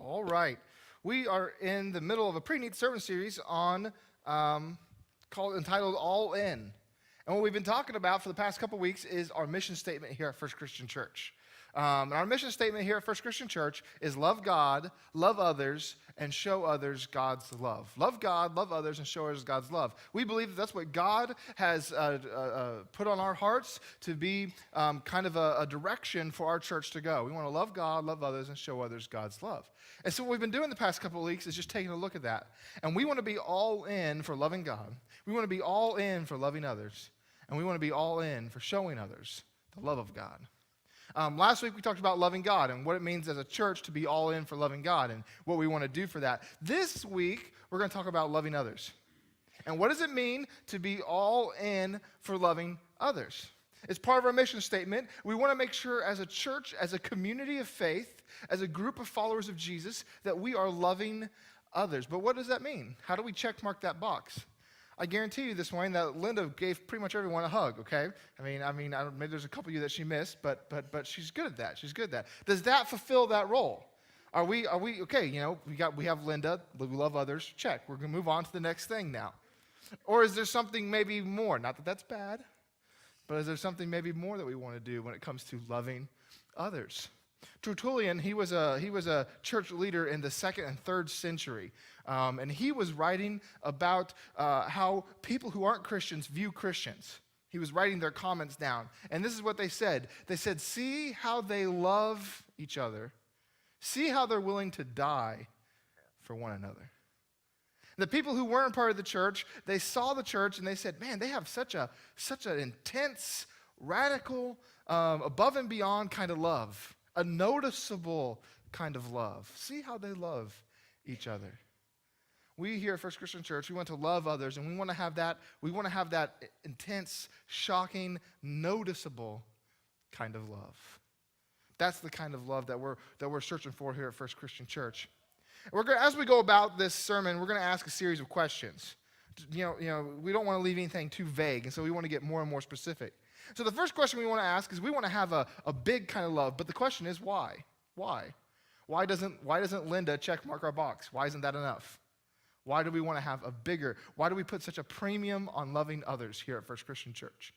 All right. We are in the middle of a pretty neat sermon series entitled All In. And what we've been talking about for the past couple weeks is our mission statement here at First Christian Church. And our mission statement here at First Christian Church is love God, love others, and show others God's love. Love God, love others, and show others God's love. We believe that that's what God has put on our hearts to be kind of a direction for our church to go. We want to love God, love others, and show others God's love. And so what we've been doing the past couple of weeks is just taking a look at that. And we want to be all in for loving God. We want to be all in for loving others. And we want to be all in for showing others the love of God. Last week we talked about loving God and what it means as a church to be all in for loving God and what we want to do for that. This week we're going to talk about loving others. And what does it mean to be all in for loving others? It's part of our mission statement. We want to make sure as a church, as a community of faith, as a group of followers of Jesus, that we are loving others. But what does that mean? How do we check mark that box? I guarantee you this morning that Linda gave pretty much everyone a hug, okay? I mean, maybe there's a couple of you that she missed, but she's good at that. She's good at that. Does that fulfill that role? Are we okay, we have Linda, we love others, check. We're going to move on to the next thing now. Or is there something maybe more? Not that that's bad, but is there something maybe more that we want to do when it comes to loving others? Tertullian, he was a church leader in the 2nd and 3rd century. And he was writing about how people who aren't Christians view Christians. He was writing their comments down. And this is what they said. They said, see how they love each other. See how they're willing to die for one another. The people who weren't part of the church, they saw the church and they said, man, they have such an intense, radical, above and beyond kind of love. A noticeable kind of love. See how they love each other. We here at First Christian Church, we want to love others, and we want to have that intense, shocking, noticeable kind of love. That's the kind of love that we're searching for here at First Christian Church. As we go about this sermon, we're going to ask a series of questions. We don't want to leave anything too vague, and so we want to get more and more specific. So the first question we want to ask is we want to have a big kind of love, but the question is why? Why? Why doesn't Linda check mark our box? Why isn't that enough? Why do we want to have why do we put such a premium on loving others here at First Christian Church?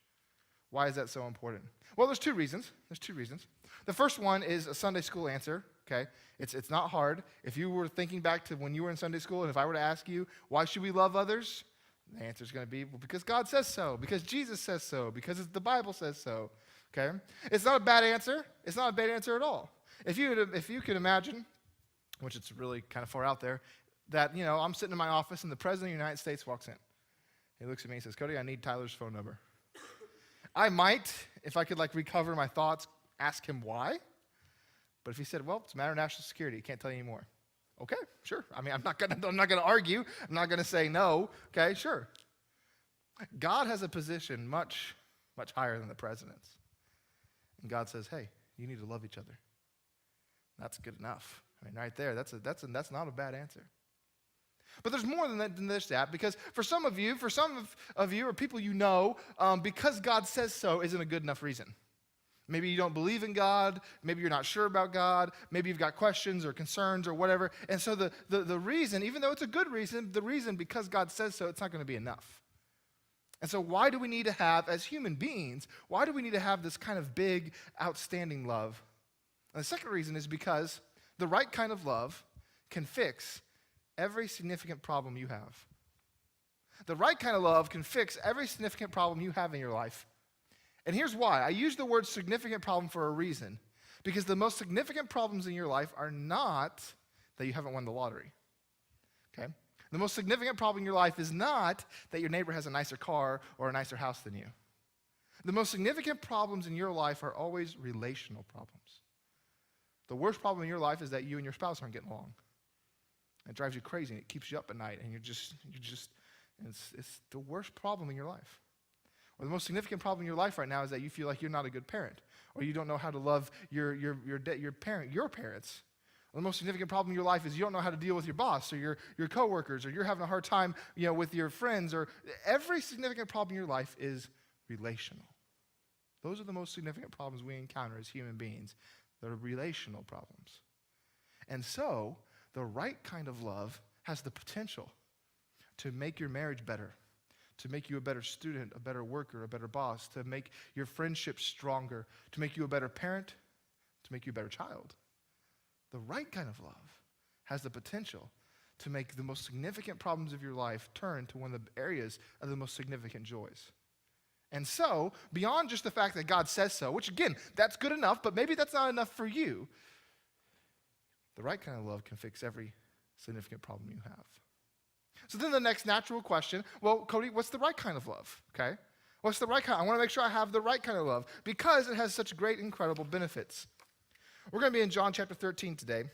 Why is that so important? Well, there's two reasons. The first one is a Sunday school answer, okay? It's not hard. If you were thinking back to when you were in Sunday school, and if I were to ask you, why should we love others? The answer is going to be, well, because God says so, because Jesus says so, because the Bible says so, okay? It's not a bad answer. It's not a bad answer at all. If you could imagine, which it's really kind of far out there, that, I'm sitting in my office and the President of the United States walks in. He looks at me and says, Cody, I need Tyler's phone number. I might, if I could recover my thoughts, ask him why. But if he said, well, it's a matter of national security, he can't tell you anymore. Okay, sure. I'm not gonna argue. I'm not gonna say no. Okay, sure. God has a position much, much higher than the president's. And God says, hey, you need to love each other. That's good enough. Right there, that's not a bad answer. But there's more than this, because for some of you, or people because God says so isn't a good enough reason. Maybe you don't believe in God. Maybe you're not sure about God. Maybe you've got questions or concerns or whatever. And so the reason, even though it's a good reason, the reason because God says so, it's not going to be enough. And so why do we need to have, as human beings, why do we need to have this kind of big, outstanding love? And the second reason is because the right kind of love can fix every significant problem you have. The right kind of love can fix every significant problem you have in your life. And here's why. I use the word significant problem for a reason. Because the most significant problems in your life are not that you haven't won the lottery. Okay? The most significant problem in your life is not that your neighbor has a nicer car or a nicer house than you. The most significant problems in your life are always relational problems. The worst problem in your life is that you and your spouse aren't getting along. It drives you crazy and it keeps you up at night and it's the worst problem in your life. Or the most significant problem in your life right now is that you feel like you're not a good parent, or you don't know how to love your parents. Or the most significant problem in your life is you don't know how to deal with your boss or your coworkers, or you're having a hard time, with your friends. Or every significant problem in your life is relational. Those are the most significant problems we encounter as human beings. They're relational problems. And so, The right kind of love has the potential to make your marriage better, to make you a better student, a better worker, a better boss, to make your friendship stronger, to make you a better parent, to make you a better child. The right kind of love has the potential to make the most significant problems of your life turn to one of the areas of the most significant joys. And so, beyond just the fact that God says so, which again, that's good enough, but maybe that's not enough for you, the right kind of love can fix every significant problem you have. So then the next natural question, well, Cody, what's the right kind of love? Okay? What's the right kind? I want to make sure I have the right kind of love because it has such great, incredible benefits. We're going to be in John chapter 13 today.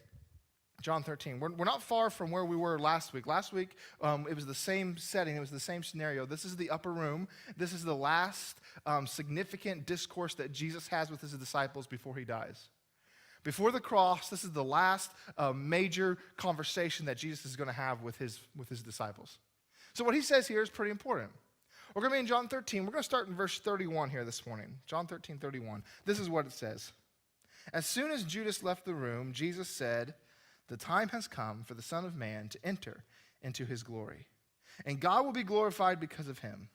John 13. We're not far from where we were last week. Last week, it was the same setting. It was the same scenario. This is the upper room. This is the last significant discourse that Jesus has with his disciples before he dies. Before the cross, this is the last major conversation that Jesus is going to have with his disciples. So what he says here is pretty important. We're going to be in John 13. We're going to start in verse 31 here this morning. John 13, 31. This is what it says. As soon as Judas left the room, Jesus said, "The time has come for the Son of Man to enter into his glory, and God will be glorified because of him.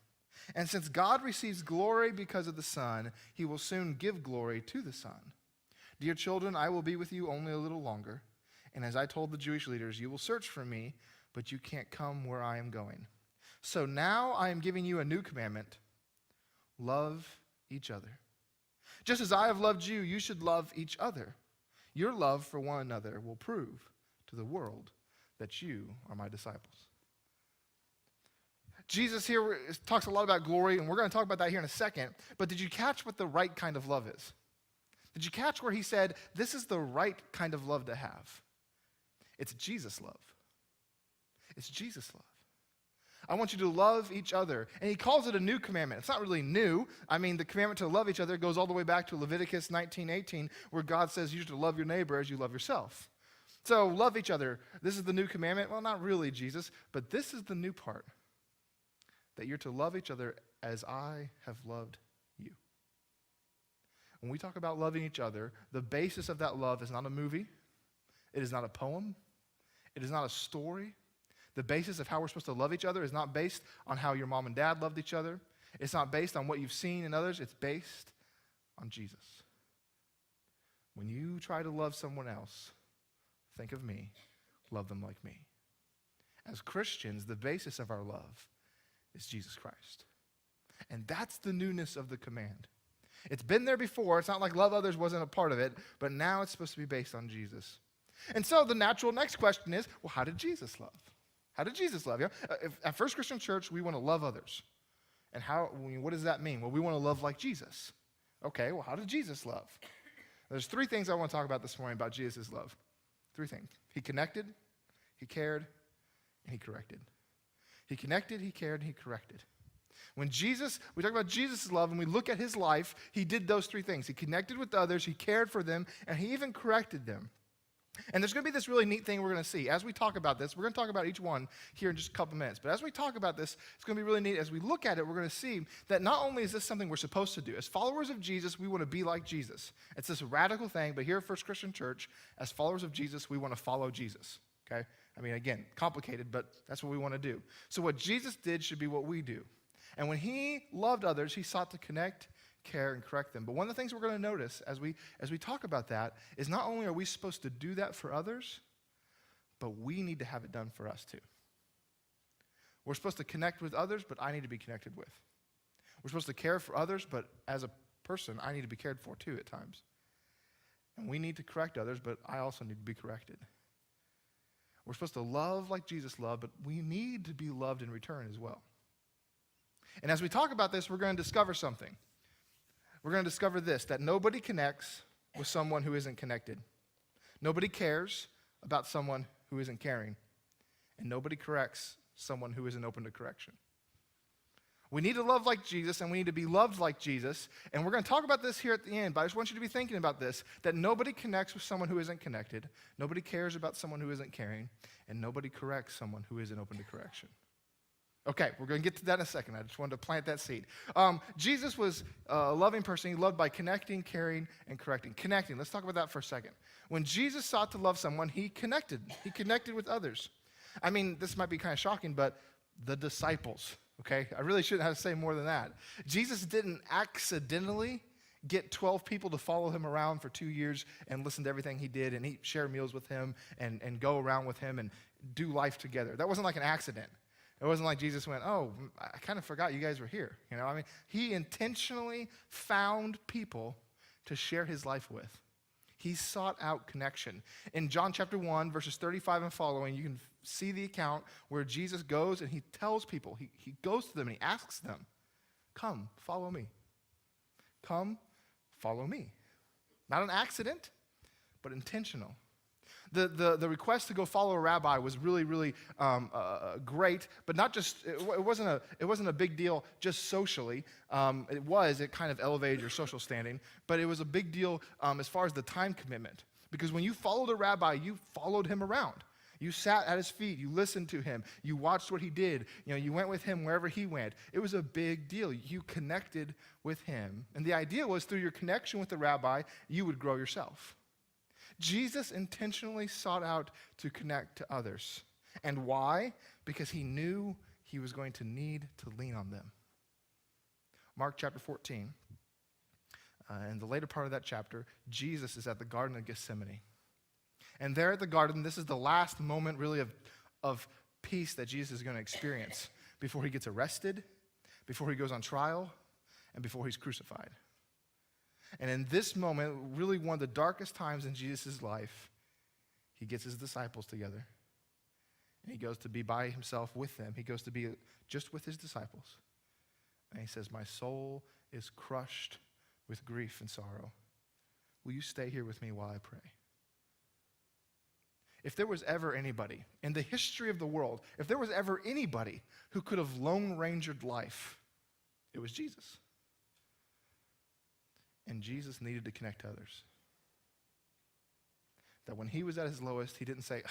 And since God receives glory because of the Son, he will soon give glory to the Son. Dear children, I will be with you only a little longer. And as I told the Jewish leaders, you will search for me, but you can't come where I am going. So now I am giving you a new commandment. Love each other. Just as I have loved you, you should love each other. Your love for one another will prove to the world that you are my disciples." Jesus here talks a lot about glory, and we're going to talk about that here in a second. But did you catch what the right kind of love is? Did you catch where he said, this is the right kind of love to have? It's Jesus love. It's Jesus love. I want you to love each other. And he calls it a new commandment. It's not really new. I mean, the commandment to love each other goes all the way back to Leviticus 19:18, where God says you should love your neighbor as you love yourself. So love each other. This is the new commandment. Well, not really, Jesus, but this is the new part, that you're to love each other as I have loved you. When we talk about loving each other, the basis of that love is not a movie. It is not a poem. It is not a story. The basis of how we're supposed to love each other is not based on how your mom and dad loved each other. It's not based on what you've seen in others. It's based on Jesus. When you try to love someone else, think of me. Love them like me. As Christians, the basis of our love is Jesus Christ. And that's the newness of the command. It's been there before. It's not like love others wasn't a part of it, but now it's supposed to be based on Jesus. And so the natural next question is, well, how did Jesus love? How did Jesus love? At First Christian Church, we want to love others. And what does that mean? Well, we want to love like Jesus. Okay, well, how did Jesus love? There's three things I want to talk about this morning about Jesus' love. Three things. He connected, he cared, and he corrected. He connected, he cared, and he corrected. When we talk about Jesus' love and we look at his life, he did those three things. He connected with others, he cared for them, and he even corrected them. And there's going to be this really neat thing we're going to see. As we talk about this, we're going to talk about each one here in just a couple minutes. But as we talk about this, it's going to be really neat. As we look at it, we're going to see that not only is this something we're supposed to do. As followers of Jesus, we want to be like Jesus. It's this radical thing, but here at First Christian Church, as followers of Jesus, we want to follow Jesus. Okay? I mean, again, complicated, but that's what we want to do. So what Jesus did should be what we do. And when he loved others, he sought to connect, care, and correct them. But one of the things we're going to notice as we talk about that is not only are we supposed to do that for others, but we need to have it done for us too. We're supposed to connect with others, but I need to be connected with. We're supposed to care for others, but as a person, I need to be cared for too at times. And we need to correct others, but I also need to be corrected. We're supposed to love like Jesus loved, but we need to be loved in return as well. And as we talk about this, we're going to discover something. We're going to discover this, that nobody connects with someone who isn't connected. Nobody cares about someone who isn't caring. And nobody corrects someone who isn't open to correction. We need to love like Jesus, and we need to be loved like Jesus. And we're going to talk about this here at the end, but I just want you to be thinking about this, that nobody connects with someone who isn't connected. Nobody cares about someone who isn't caring. And nobody corrects someone who isn't open to correction. Okay, we're going to get to that in a second. I just wanted to plant that seed. Jesus was a loving person. He loved by connecting, caring, and correcting. Connecting, let's talk about that for a second. When Jesus sought to love someone, he connected. He connected with others. I mean, this might be kind of shocking, but the disciples, okay? I really shouldn't have to say more than that. Jesus didn't accidentally get 12 people to follow him around for 2 years and listen to everything he did and eat, share meals with him and go around with him and do life together. That wasn't like an accident. It wasn't like Jesus went, oh, I kind of forgot you guys were here. You know, I mean, he intentionally found people to share his life with. He sought out connection. In John chapter 1, verses 35 and following, you can see the account where Jesus goes and he tells people, he goes to them and he asks them, come, follow me. Come, follow me. Not an accident, but intentional. The request to go follow a rabbi was really, really great, but not just, it wasn't a big deal just socially. It kind of elevated your social standing, but it was a big deal as far as the time commitment. Because when you followed a rabbi, you followed him around. You sat at his feet, you listened to him, you watched what he did, you went with him wherever he went. It was a big deal. You connected with him. And the idea was through your connection with the rabbi, you would grow yourself. Jesus intentionally sought out to connect to others. And why? Because he knew he was going to need to lean on them. Mark chapter 14, in the later part of that chapter, Jesus is at the Garden of Gethsemane. And there at the garden, this is the last moment really of peace that Jesus is going to experience before he gets arrested, before he goes on trial, and before he's crucified. And in this moment, really one of the darkest times in Jesus' life, he gets his disciples together. And he goes to be by himself with them. He goes to be just with his disciples. And he says, my soul is crushed with grief and sorrow. Will you stay here with me while I pray? If there was ever anybody in the history of the world, if there was ever anybody who could have Lone Rangered life, it was Jesus. And Jesus needed to connect to others. That when he was at his lowest, he didn't say,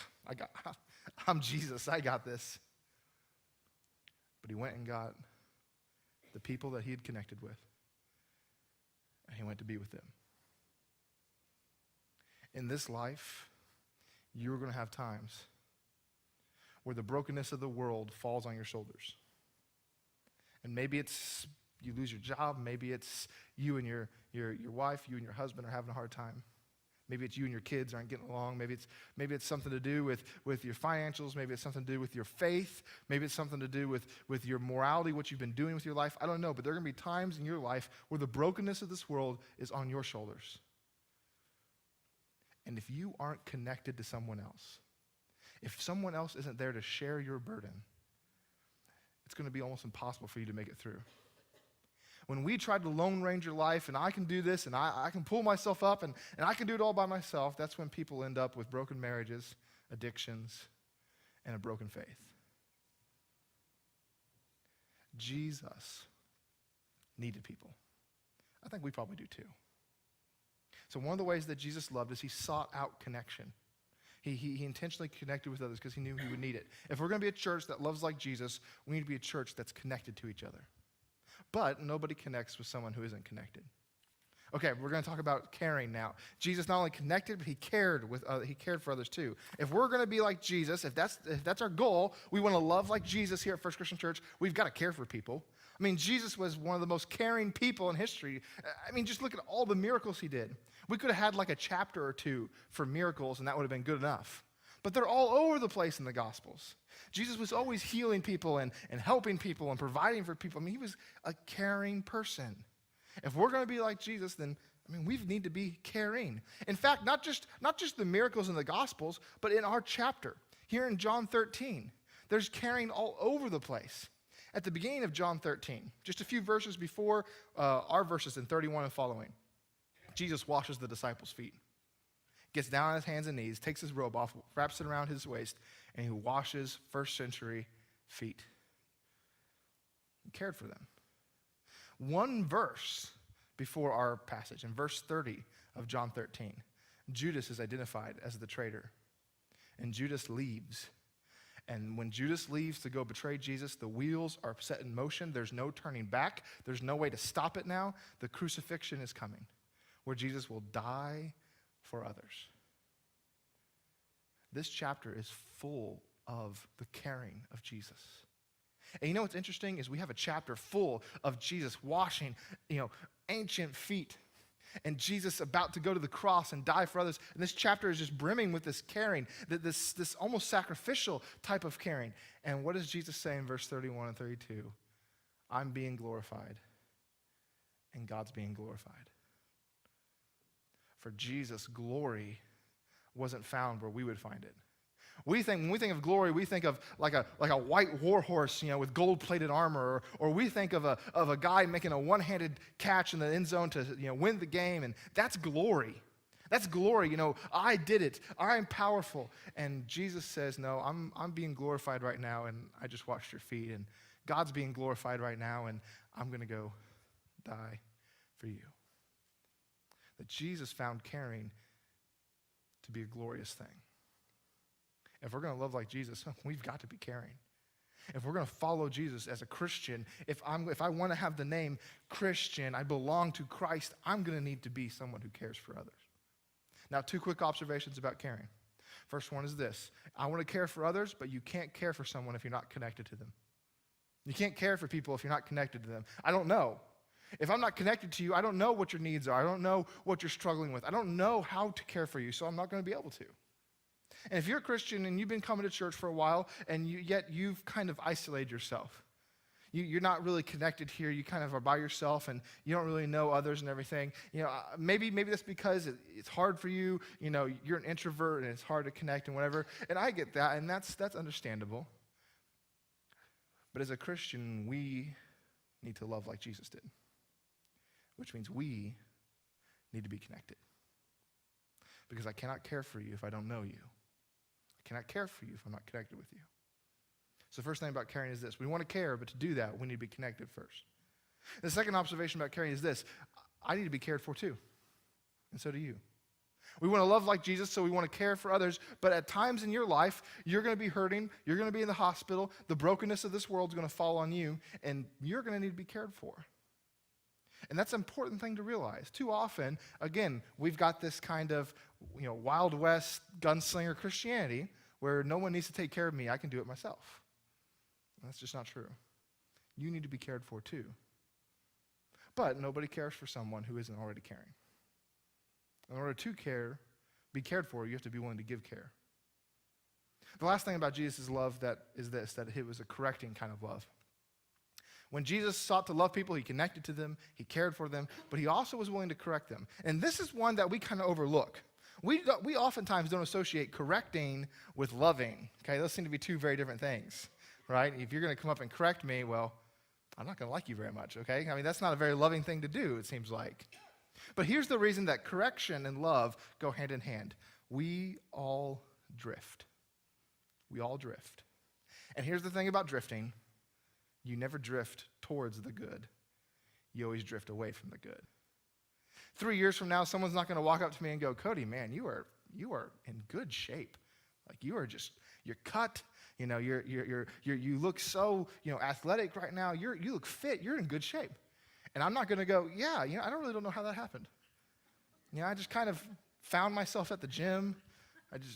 I'm Jesus, I got this. But he went and got the people that he had connected with, and he went to be with them. In this life, you're going to have times where the brokenness of the world falls on your shoulders. And maybe it's you lose your job. Maybe it's you and your wife, you and your husband are having a hard time. Maybe it's you and your kids aren't getting along. Maybe it's something to do with your financials. Maybe it's something to do with your faith. Maybe it's something to do with your morality, what you've been doing with your life. I don't know, but there are going to be times in your life where the brokenness of this world is on your shoulders. And if you aren't connected to someone else, if someone else isn't there to share your burden, it's going to be almost impossible for you to make it through. When we try to Lone Ranger life, and I can do this, and I can pull myself up, and I can do it all by myself, that's when people end up with broken marriages, addictions, and a broken faith. Jesus needed people. I think we probably do too. So one of the ways that Jesus loved is he sought out connection. He intentionally connected with others because he knew he would need it. If we're going to be a church that loves like Jesus, we need to be a church that's connected to each other. But nobody connects with someone who isn't connected. Okay, we're going to talk about caring now. Jesus not only connected, but he cared for others too. If we're going to be like Jesus, if that's our goal, we want to love like Jesus here at First Christian Church, we've got to care for people. I mean, Jesus was one of the most caring people in history. I mean, just look at all the miracles he did. We could have had like a chapter or two for miracles, and that would have been good enough. But they're all over the place in the Gospels. Jesus was always healing people and helping people and providing for people. I mean, he was a caring person. If we're going to be like Jesus, then, we need to be caring. In fact, not just the miracles in the Gospels, but in our chapter. Here in John 13, there's caring all over the place. At the beginning of John 13, just a few verses before our verses in 31 and following, Jesus washes the disciples' feet. Gets down on his hands and knees, takes his robe off, wraps it around his waist, and he washes first century feet. He cared for them. One verse before our passage, in verse 30 of John 13, Judas is identified as the traitor. And Judas leaves. And when Judas leaves to go betray Jesus, the wheels are set in motion. There's no turning back. There's no way to stop it now. The crucifixion is coming, where Jesus will die for others. This chapter is full of the caring of Jesus. And you know what's interesting is we have a chapter full of Jesus washing, ancient feet, and Jesus about to go to the cross and die for others. And this chapter is just brimming with this caring, this almost sacrificial type of caring. And what does Jesus say in verse 31 and 32? I'm being glorified, and God's being glorified. For Jesus, glory wasn't found where we would find it. When we think of glory, we think of like a white war horse, with gold-plated armor, or we think of a guy making a one-handed catch in the end zone to win the game, and that's glory. That's glory. I did it. I'm powerful. And Jesus says, no, I'm being glorified right now, and I just washed your feet, and God's being glorified right now, and I'm going to go die for you. That Jesus found caring to be a glorious thing. If we're going to love like Jesus, we've got to be caring. If we're going to follow Jesus as a Christian, if I want to have the name Christian, I belong to Christ, I'm going to need to be someone who cares for others. Now, 2 quick observations about caring. First one is this. I want to care for others, but you can't care for someone if you're not connected to them. You can't care for people if you're not connected to them. I don't know. If I'm not connected to you, I don't know what your needs are. I don't know what you're struggling with. I don't know how to care for you, so I'm not going to be able to. And if you're a Christian and you've been coming to church for a while, and yet you've kind of isolated yourself, you're not really connected here, you kind of are by yourself, and you don't really know others and everything, maybe that's because it's hard for you, you're an introvert and it's hard to connect and whatever, and I get that, and that's understandable. But as a Christian, we need to love like Jesus did, which means we need to be connected. Because I cannot care for you if I don't know you. I cannot care for you if I'm not connected with you. So the first thing about caring is this. We want to care, but to do that, we need to be connected first. The second observation about caring is this. I need to be cared for too, and so do you. We want to love like Jesus, so we want to care for others, but at times in your life, you're going to be hurting, you're going to be in the hospital, the brokenness of this world is going to fall on you, and you're going to need to be cared for. And that's an important thing to realize. Too often, again, we've got this kind of, Wild West gunslinger Christianity where no one needs to take care of me. I can do it myself. And that's just not true. You need to be cared for too. But nobody cares for someone who isn't already caring. In order to be cared for, you have to be willing to give care. The last thing about Jesus' love that it was a correcting kind of love. When Jesus sought to love people, he connected to them, he cared for them, but he also was willing to correct them. And this is one that we kind of overlook. We oftentimes don't associate correcting with loving. Okay, those seem to be two very different things, right? If you're going to come up and correct me, well, I'm not going to like you very much, okay? I mean, that's not a very loving thing to do, it seems like. But here's the reason that correction and love go hand in hand. We all drift. We all drift. And here's the thing about drifting. You never drift towards the good. You always drift away from the good. 3 years from now, someone's not going to walk up to me and go, Cody, man, you are in good shape. Like you're cut. You look so athletic right now. You look fit. You're in good shape. And I'm not going to go, I don't know how that happened. I just kind of found myself at the gym.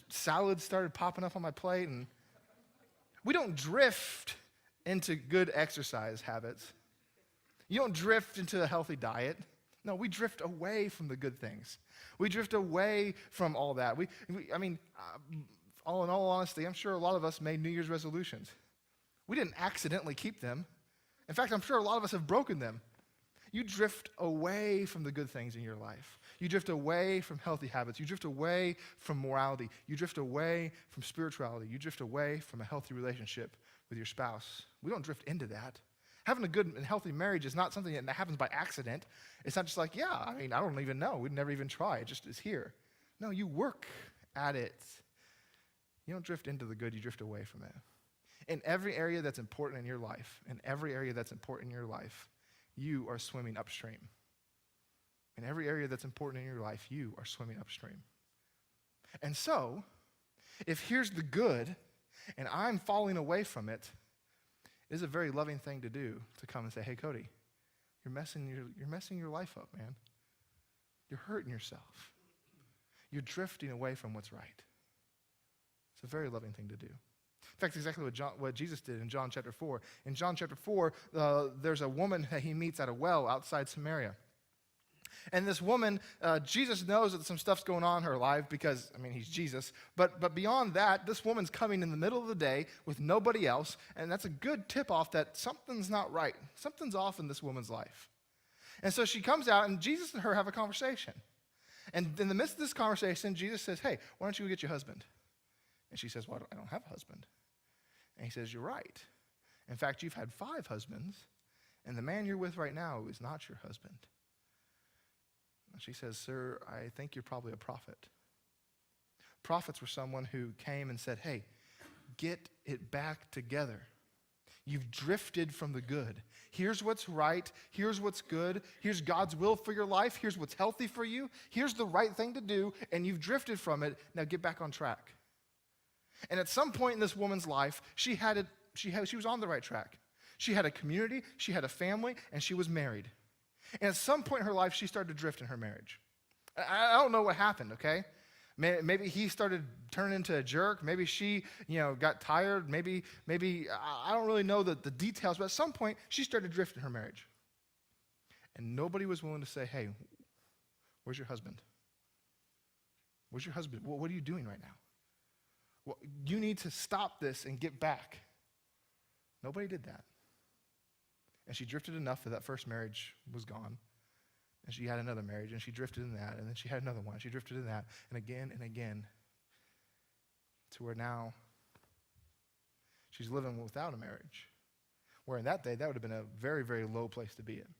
Salads started popping up on my plate, and we don't drift into good exercise habits. You don't drift into a healthy diet. No, we drift away from the good things. We drift away from all that. All in all honesty, I'm sure a lot of us made New Year's resolutions. We didn't accidentally keep them. In fact, I'm sure a lot of us have broken them. You drift away from the good things in your life. You drift away from healthy habits. You drift away from morality. You drift away from spirituality. You drift away from a healthy relationship with your spouse. We don't drift into that. Having a good and healthy marriage is not something that happens by accident. It's not just like, I don't even know. We'd never even try. It just is here. No, you work at it. You don't drift into the good. You drift away from it. In every area that's important in your life, you are swimming upstream. In every area that's important in your life, you are swimming upstream. And so, if here's the good, and I'm falling away from it, it is a very loving thing to do, to come and say, hey, Cody, you're messing your life up, man. You're hurting yourself. You're drifting away from what's right. It's a very loving thing to do. In fact, it's exactly what Jesus did in John chapter 4. In John chapter 4, there's a woman that he meets at a well outside Samaria. And this woman, Jesus knows that some stuff's going on in her life because, he's Jesus. But beyond that, this woman's coming in the middle of the day with nobody else, and that's a good tip-off that something's not right. Something's off in this woman's life. And so she comes out, and Jesus and her have a conversation. And in the midst of this conversation, Jesus says, hey, why don't you go get your husband? And she says, well, I don't have a husband. And he says, you're right. In fact, you've had 5 husbands, and the man you're with right now is not your husband. And she says, sir, I think you're probably a prophet. Prophets were someone who came and said, hey, get it back together. You've drifted from the good. Here's what's right. Here's what's good. Here's God's will for your life. Here's what's healthy for you. Here's the right thing to do, and you've drifted from it. Now get back on track. And at some point in this woman's life, she was on the right track. She had a community, she had a family, and she was married. And at some point in her life, she started to drift in her marriage. I don't know what happened, okay? Maybe he started turning into a jerk. Maybe she, got tired. Maybe I don't really know the details, but at some point, she started to drift in her marriage. And nobody was willing to say, hey, where's your husband? Where's your husband? What are you doing right now? Well, you need to stop this and get back. Nobody did that. And she drifted enough that first marriage was gone. And she had another marriage, and she drifted in that, and then she had another one. She drifted in that, and again, to where now she's living without a marriage. Where in that day, that would have been a very, very low place to be in.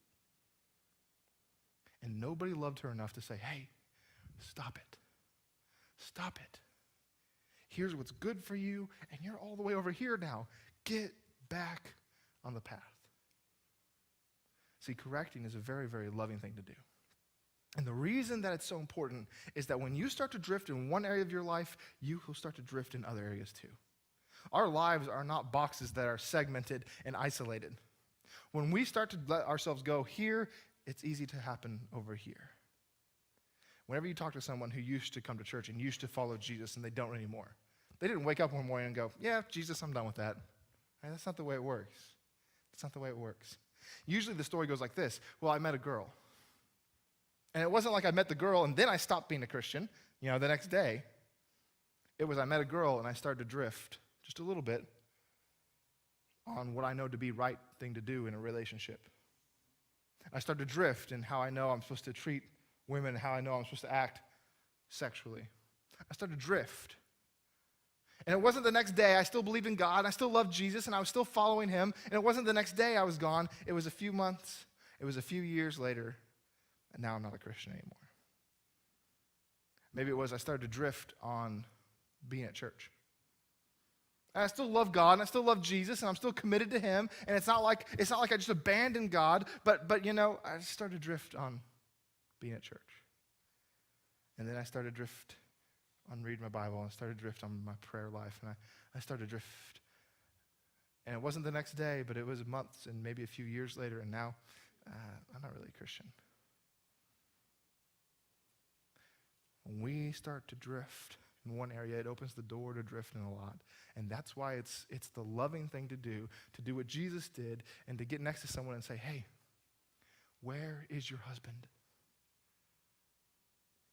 And nobody loved her enough to say, hey, stop it. Stop it. Here's what's good for you, and you're all the way over here now. Get back on the path. See, correcting is a very, very loving thing to do. And the reason that it's so important is that when you start to drift in one area of your life, you will start to drift in other areas too. Our lives are not boxes that are segmented and isolated. When we start to let ourselves go here, it's easy to happen over here. Whenever you talk to someone who used to come to church and used to follow Jesus and they don't anymore, they didn't wake up one morning and go, yeah, Jesus, I'm done with that. Right? That's not the way it works. That's not the way it works. Usually the story goes like this. Well, I met a girl. And it wasn't like I met the girl and then I stopped being a Christian, the next day. It was I met a girl and I started to drift just a little bit on what I know to be right thing to do in a relationship. I started to drift in how I know I'm supposed to treat women, how I know I'm supposed to act sexually. I started to drift. And it wasn't the next day. I still believed in God. I still loved Jesus, and I was still following him. And it wasn't the next day I was gone. It was a few months. It was a few years later, and now I'm not a Christian anymore. Maybe it was I started to drift on being at church. And I still love God, and I still love Jesus, and I'm still committed to him. And it's not like I just abandoned God, but I just started to drift on being at church. And then I started to drift on reading my Bible, and I started to drift on my prayer life, and I started to drift. And it wasn't the next day, but it was months and maybe a few years later, and now I'm not really a Christian. When we start to drift in one area, it opens the door to drift in a lot. And that's why it's the loving thing to do what Jesus did, and to get next to someone and say, hey, where is your husband?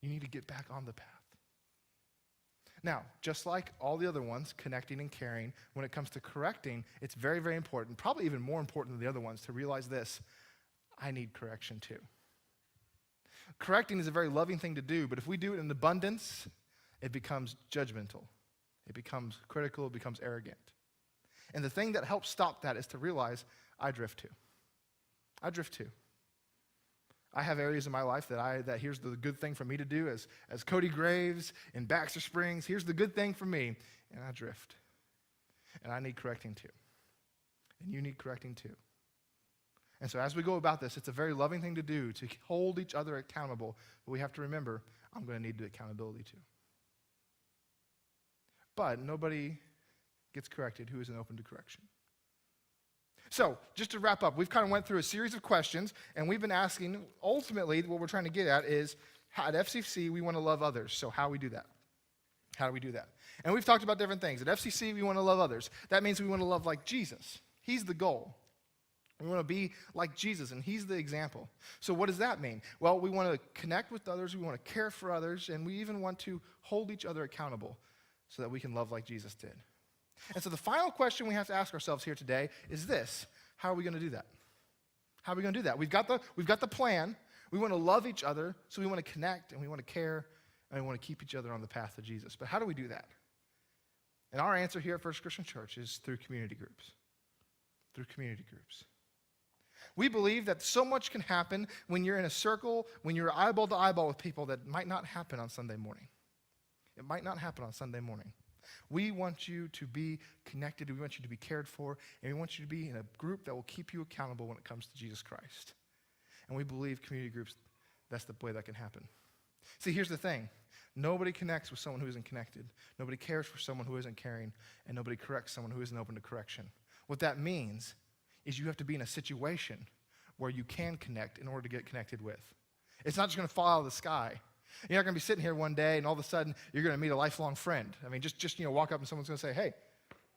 You need to get back on the path. Now, just like all the other ones, connecting and caring, when it comes to correcting, it's very, very important, probably even more important than the other ones, to realize this: I need correction too. Correcting is a very loving thing to do, but if we do it in abundance, it becomes judgmental. It becomes critical. It becomes arrogant. And the thing that helps stop that is to realize I drift too. I drift too. I have areas in my life that here's the good thing for me to do as Cody Graves in Baxter Springs. Here's the good thing for me. And I drift. And I need correcting too. And you need correcting too. And so as we go about this, it's a very loving thing to do, to hold each other accountable. But we have to remember, I'm going to need the accountability too. But nobody gets corrected, who isn't open to correction. So, just to wrap up, we've kind of went through a series of questions, and we've been asking, ultimately, what we're trying to get at is, at FCC, we want to love others. So how do we do that? How do we do that? And we've talked about different things. At FCC, we want to love others. That means we want to love like Jesus. He's the goal. We want to be like Jesus, and he's the example. So what does that mean? Well, we want to connect with others, we want to care for others, and we even want to hold each other accountable so that we can love like Jesus did. And so the final question we have to ask ourselves here today is this: how are we going to do that? How are we going to do that? We've got the plan. We want to love each other, so we want to connect, and we want to care, and we want to keep each other on the path to Jesus. But how do we do that? And our answer here at First Christian Church is through community groups. Through community groups. We believe that so much can happen when you're in a circle, when you're eyeball to eyeball with people, that might not happen on Sunday morning. It might not happen on Sunday morning. We want you to be connected, we want you to be cared for, and we want you to be in a group that will keep you accountable when it comes to Jesus Christ. And we believe community groups, that's the way that can happen. See, here's the thing. Nobody connects with someone who isn't connected. Nobody cares for someone who isn't caring, and nobody corrects someone who isn't open to correction. What that means is you have to be in a situation where you can connect in order to get connected with. It's not just going to fall out of the sky. You're not going to be sitting here one day and all of a sudden you're going to meet a lifelong friend. I mean, just walk up and someone's going to say, hey,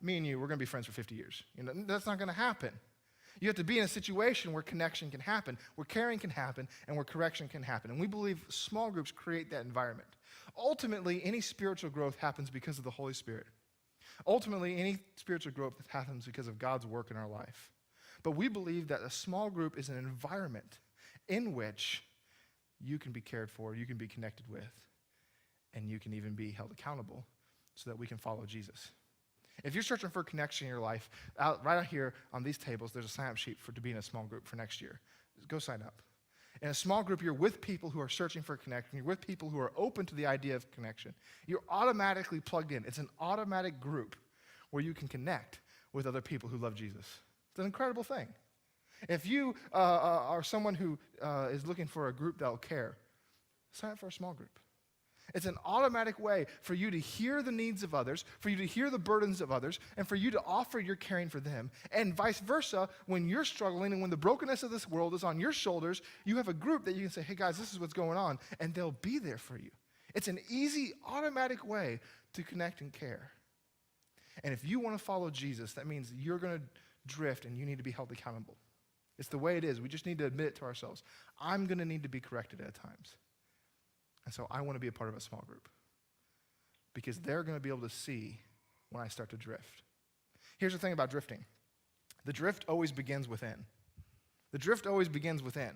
me and you, we're going to be friends for 50 years. That's not going to happen. You have to be in a situation where connection can happen, where caring can happen, and where correction can happen. And we believe small groups create that environment. Ultimately, any spiritual growth happens because of the Holy Spirit. Ultimately, any spiritual growth happens because of God's work in our life. But we believe that a small group is an environment in which you can be cared for, you can be connected with, and you can even be held accountable so that we can follow Jesus. If you're searching for connection in your life, right out here on these tables, there's a sign-up sheet to be in a small group for next year. Go sign up. In a small group, you're with people who are searching for connection. You're with people who are open to the idea of connection. You're automatically plugged in. It's an automatic group where you can connect with other people who love Jesus. It's an incredible thing. If you are someone who is looking for a group that will care, sign up for a small group. It's an automatic way for you to hear the needs of others, for you to hear the burdens of others, and for you to offer your caring for them. And vice versa, when you're struggling and when the brokenness of this world is on your shoulders, you have a group that you can say, hey guys, this is what's going on, and they'll be there for you. It's an easy, automatic way to connect and care. And if you want to follow Jesus, that means you're going to drift and you need to be held accountable. It's the way it is. We just need to admit it to ourselves. I'm going to need to be corrected at times. And so I want to be a part of a small group because they're going to be able to see when I start to drift. Here's the thing about drifting. The drift always begins within. The drift always begins within.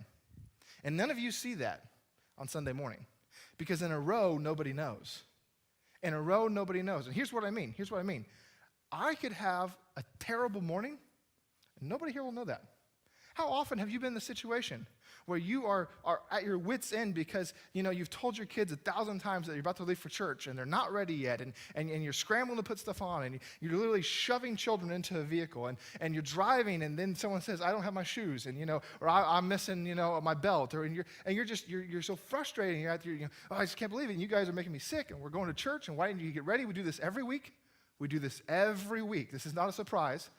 And none of you see that on Sunday morning because in a row, nobody knows. In a row, nobody knows. And here's what I mean. I could have a terrible morning and nobody here will know that. How often have you been in the situation where you are at your wit's end because, you've told your kids 1,000 times that you're about to leave for church and they're not ready yet and you're scrambling to put stuff on and you're literally shoving children into a vehicle and you're driving and then someone says, I don't have my shoes and, or I'm missing, my belt or you're so frustrated and you're out there, oh, I just can't believe it and you guys are making me sick and we're going to church and why didn't you get ready? We do this every week. This is not a surprise.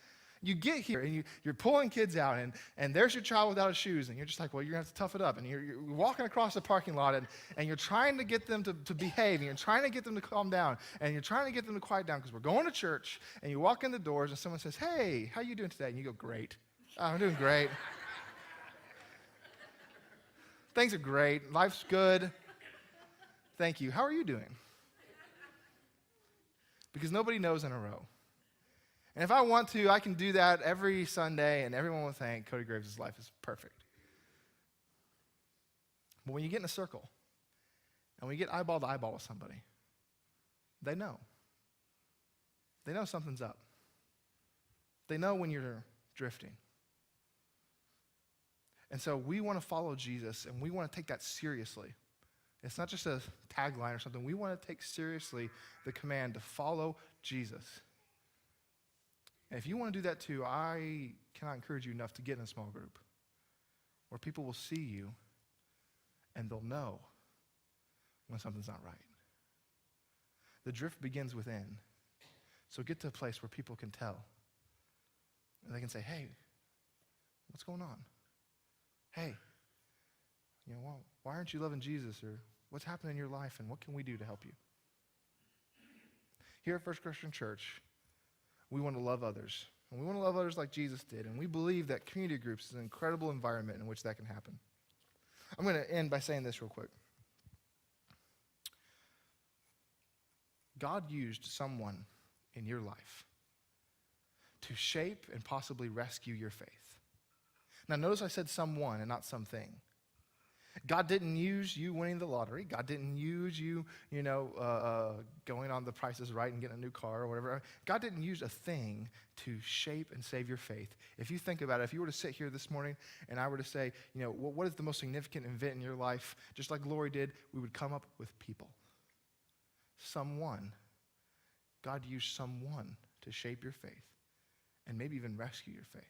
You get here and you're pulling kids out and there's your child without his shoes and you're just like, well, you're going to have to tough it up. And you're walking across the parking lot and you're trying to get them to behave and you're trying to get them to calm down and you're trying to get them to quiet down because we're going to church and you walk in the doors and someone says, hey, how you doing today? And you go, great. Oh, I'm doing great. Things are great. Life's good. Thank you. How are you doing? Because nobody knows in a row. And if I want to, I can do that every Sunday, and everyone will think Cody Graves' life is perfect. But when you get in a circle, and we get eyeball to eyeball with somebody, they know. They know something's up. They know when you're drifting. And so we want to follow Jesus, and we want to take that seriously. It's not just a tagline or something. We want to take seriously the command to follow Jesus. And if you want to do that too, I cannot encourage you enough to get in a small group where people will see you and they'll know when something's not right. The drift begins within. So get to a place where people can tell. And they can say, hey, what's going on? Hey, why aren't you loving Jesus? Or what's happening in your life, and what can we do to help you? Here at First Christian Church, we want to love others. And we want to love others like Jesus did. And we believe that community groups is an incredible environment in which that can happen. I'm going to end by saying this real quick. God used someone in your life to shape and possibly rescue your faith. Now, notice I said someone and not something. God didn't use you winning the lottery. God didn't use you, going on The Price is Right and getting a new car or whatever. God didn't use a thing to shape and save your faith. If you think about it, if you were to sit here this morning and I were to say, what is the most significant event in your life, just like Lori did, we would come up with people. Someone. God used someone to shape your faith and maybe even rescue your faith.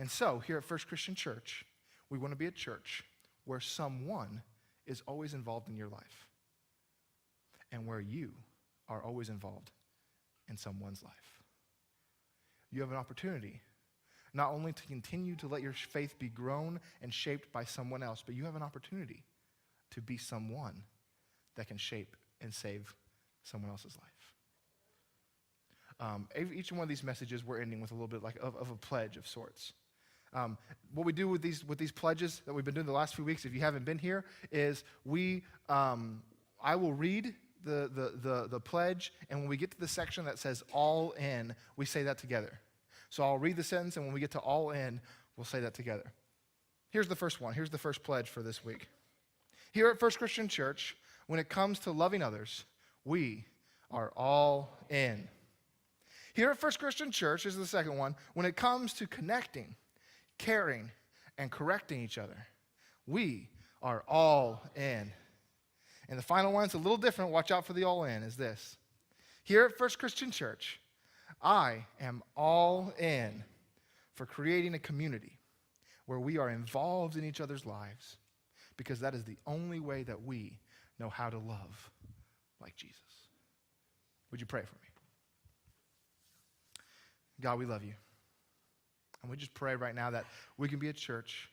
And so, here at First Christian Church, we want to be a church where someone is always involved in your life and where you are always involved in someone's life. You have an opportunity not only to continue to let your faith be grown and shaped by someone else, but you have an opportunity to be someone that can shape and save someone else's life. Each one of these messages we're ending with a little bit of a pledge of sorts. What we do with these pledges that we've been doing the last few weeks, if you haven't been here, is I will read the pledge, and when we get to the section that says all in, we say that together. So I'll read the sentence, and when we get to all in, we'll say that together. Here's the first one. Here's the first pledge for this week. Here at First Christian Church, when it comes to loving others, we are all in. Here at First Christian Church, this is the second one, when it comes to connecting, caring, and correcting each other, we are all in. And the final one, it's a little different, watch out for the all in, is this. Here at First Christian Church, I am all in for creating a community where we are involved in each other's lives, because that is the only way that we know how to love like Jesus. Would you pray for me? God, we love you. And we just pray right now that we can be a church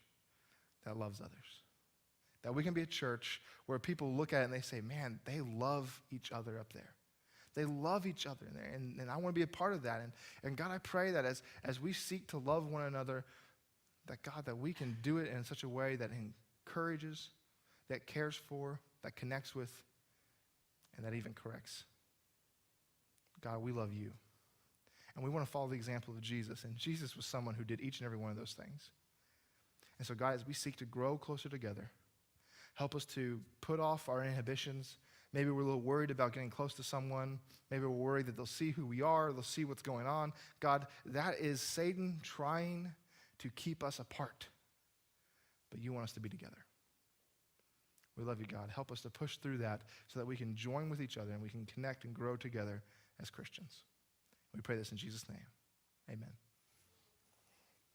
that loves others. That we can be a church where people look at it and they say, man, they love each other up there. They love each other in there. And I want to be a part of that. And God, I pray that as we seek to love one another, that God, that we can do it in such a way that encourages, that cares for, that connects with, and that even corrects. God, we love you. And we want to follow the example of Jesus. And Jesus was someone who did each and every one of those things. And so, God, as we seek to grow closer together, help us to put off our inhibitions. Maybe we're a little worried about getting close to someone. Maybe we're worried that they'll see who we are, they'll see what's going on. God, that is Satan trying to keep us apart. But you want us to be together. We love you, God. Help us to push through that so that we can join with each other and we can connect and grow together as Christians. We pray this in Jesus' name. Amen.